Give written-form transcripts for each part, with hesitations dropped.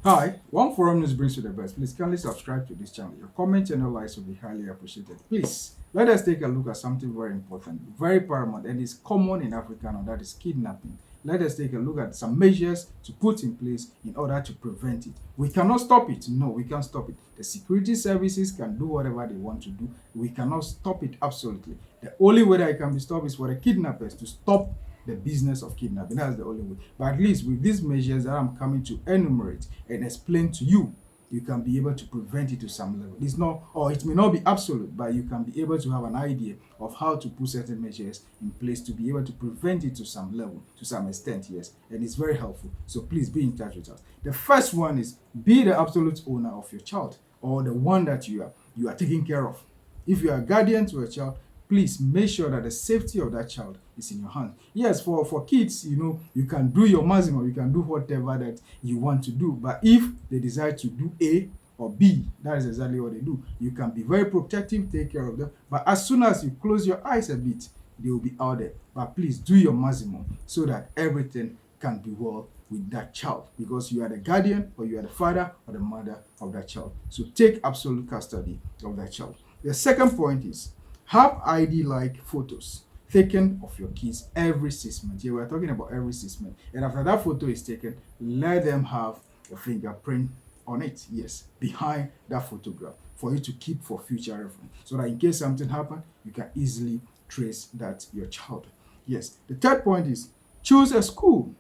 Hi, one forum news brings you the best. Please kindly subscribe to this channel. Your comment and your likes will be highly appreciated. Please let us take a look at something very important, very paramount, and is common in Africa now, that is kidnapping. Let us take a look at some measures to put in place in order to prevent it. We cannot stop it. No, we can't stop it. The security services can do whatever they want to do. We cannot stop it absolutely. The only way that it can be stopped is for the kidnappers to stop the business of kidnapping. That's the only way. But at least with these measures that I'm coming to enumerate and explain to you, you can be able to prevent it to some level. It's not, or it may not be absolute, but you can be able to have an idea of how to put certain measures in place to be able to prevent it to some level, to some extent, yes. And it's very helpful. So please be in touch with us. The first one is be the absolute owner of your child, or the one that you are taking care of. If you are a guardian to a child, please make sure that the safety of that child is in your hands. Yes, for kids, you can do your maximum, you can do whatever that you want to do. But if they decide to do A or B, that is exactly what they do. You can be very protective, take care of them. But as soon as you close your eyes a bit, they will be out there. But please do your maximum so that everything can be well with that child, because you are the guardian, or you are the father or the mother of that child. So take absolute custody of that child. The second point is have ID-like photos taken of your kids every 6 months. Yeah, we're talking about every 6 months. And after that photo is taken, let them have a fingerprint on it, yes, behind that photograph, for you to keep for future reference, so that in case something happens, you can easily trace that your child. Yes. The third point is choose a school,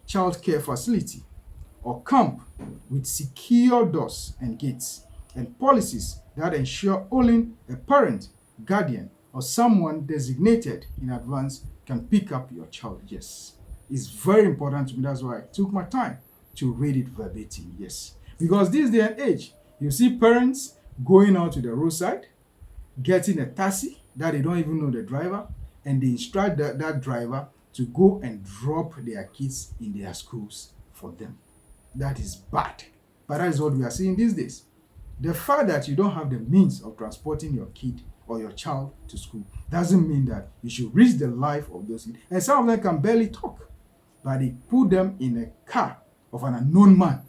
child care facility, or camp with secure doors and gates, and policies that ensure only a parent, guardian, or someone designated in advance can pick up your child. Yes, it's very important to me. That's why I took my time to read it verbatim. Yes, because this day and age, you see parents going out to the roadside, getting a taxi that they don't even know the driver, and they instruct that driver to go and drop their kids in their schools for them. That is bad. But that is what we are seeing these days. The fact that you don't have the means of transporting your kid or your child to school doesn't mean that you should risk the life of those kids. And some of them can barely talk, but they put them in a car of an unknown man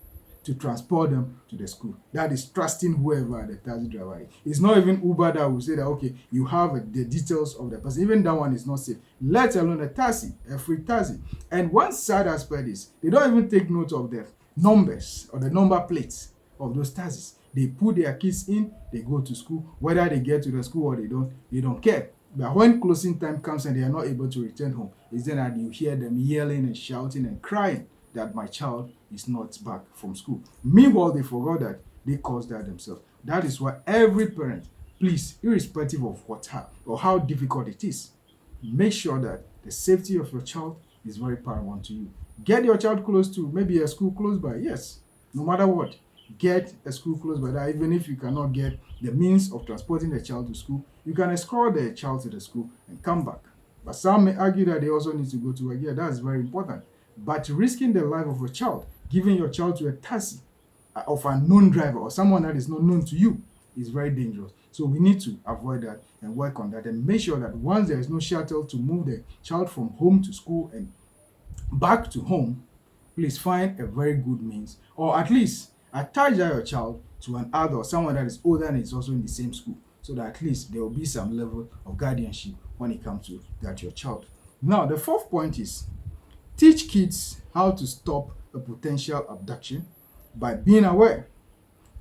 to transport them to the school. That is trusting whoever the taxi driver is. It's not even Uber that will say that, okay, you have the details of the person. Even that one is not safe, let alone a taxi, a free taxi. And one sad aspect is they don't even take note of the numbers or the number plates of those taxis. They put their kids in, they go to school. Whether they get to the school or they don't care. But when closing time comes and they are not able to return home, it's then that you hear them yelling and shouting and crying that my child is not back from school. Meanwhile, they forgot that they caused that themselves. That is why every parent, please, irrespective of what or how difficult it is, make sure that the safety of your child is very paramount to you. Get your child close to maybe a school close by. Yes, no matter what, get a school close by. That even if you cannot get the means of transporting the child to school, you can escort the child to the school and come back. But some may argue that they also need to go to work. Yeah, that's very important. But risking the life of a child, giving your child to a taxi of a known driver or someone that is not known to you, is very dangerous. So we need to avoid that and work on that, and make sure that once there is no shuttle to move the child from home to school and back to home, please find a very good means, or at least attach your child to an adult, someone that is older and is also in the same school, so that at least there will be some level of guardianship when it comes to that your child. Now, the fourth point is teach kids how to stop a potential abduction by being aware,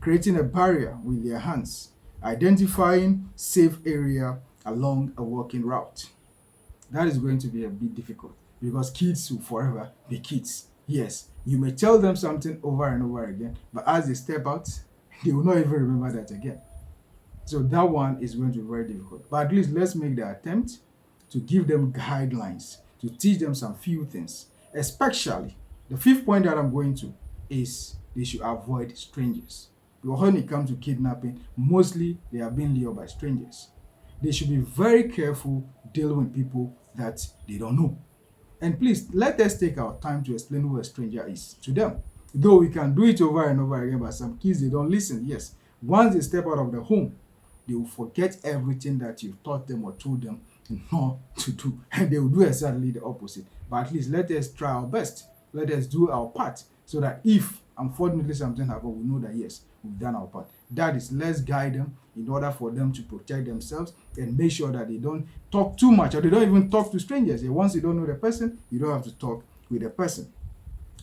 creating a barrier with their hands, identifying safe area along a walking route. That is going to be a bit difficult, because kids will forever be kids. Yes, you may tell them something over and over again, but as they step out, they will not even remember that again. So that one is going to be very difficult. But at least let's make the attempt to give them guidelines, to teach them some few things. Especially, the fifth point that I'm going to is they should avoid strangers. Because when it comes to kidnapping, mostly they are being lured by strangers. They should be very careful dealing with people that they don't know. And please, let us take our time to explain who a stranger is to them. Though we can do it over and over again, but some kids, they don't listen. Yes, once they step out of the home, they will forget everything that you've taught them or told them not to do. And they will do exactly the opposite. But at least let us try our best. Let us do our part, so that if unfortunately something happen, we know that yes, we've done our part. That is, let's guide them in order for them to protect themselves and make sure that they don't talk too much, or they don't even talk to strangers. And once you don't know the person, you don't have to talk with the person.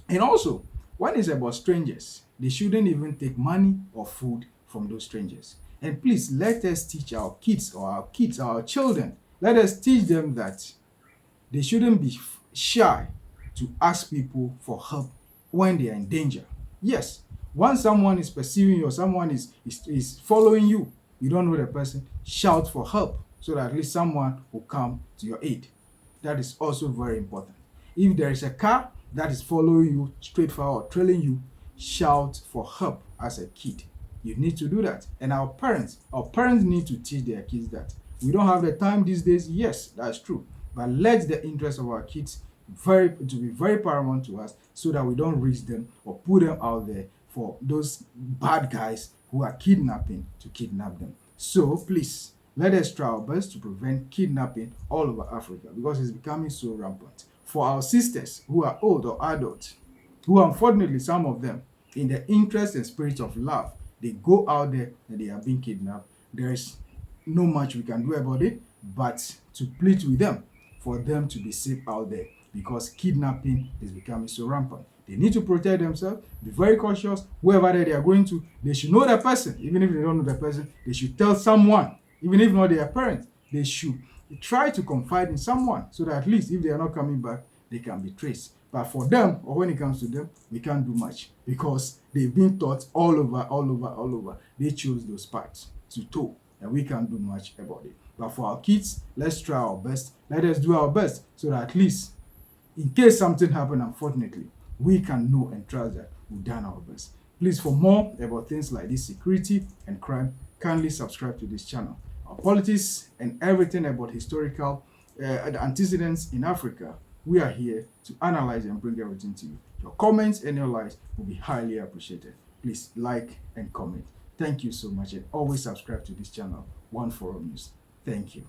And also, when it's about strangers, they shouldn't even take money or food from those strangers. And please, let us teach our kids, our children, let us teach them that they shouldn't be shy to ask people for help when they are in danger. Yes, once someone is pursuing you or someone is following you, you don't know the person, shout for help so that at least someone will come to your aid. That is also very important. If there is a car that is following you straight forward, trailing you, shout for help as a kid. You need to do that. And our parents need to teach their kids that. We don't have the time these days. Yes, that's true. But let the interest of our kids be very paramount to us, so that we don't risk them or put them out there for those bad guys who are kidnapping to kidnap them. So please, let us try our best to prevent kidnapping all over Africa, because it's becoming so rampant. For our sisters who are old or adults, who unfortunately some of them, in the interest and spirit of love, they go out there and they are being kidnapped, there is no much we can do about it but to plead with them for them to be safe out there, because kidnapping is becoming so rampant. They need to protect themselves, be very cautious. Whoever they are going to, they should know the person. Even if they don't know the person, they should tell someone. Even if not their parents, they should try to confide in someone, so that at least if they are not coming back, they can be traced. But for them, or when it comes to them, we can't do much, because they've been taught all over. They chose those paths to toe, and we can't do much about it. But for our kids, let's try our best. Let us do our best, so that at least in case something happens, unfortunately, we can know and trust that we've done our best. Please, for more about things like this, security and crime, kindly subscribe to this channel. Our politics and everything about historical antecedents in Africa, we are here to analyze and bring everything to you. Your comments and your likes will be highly appreciated. Please like and comment. Thank you so much, and always subscribe to this channel, One Forum News. Thank you.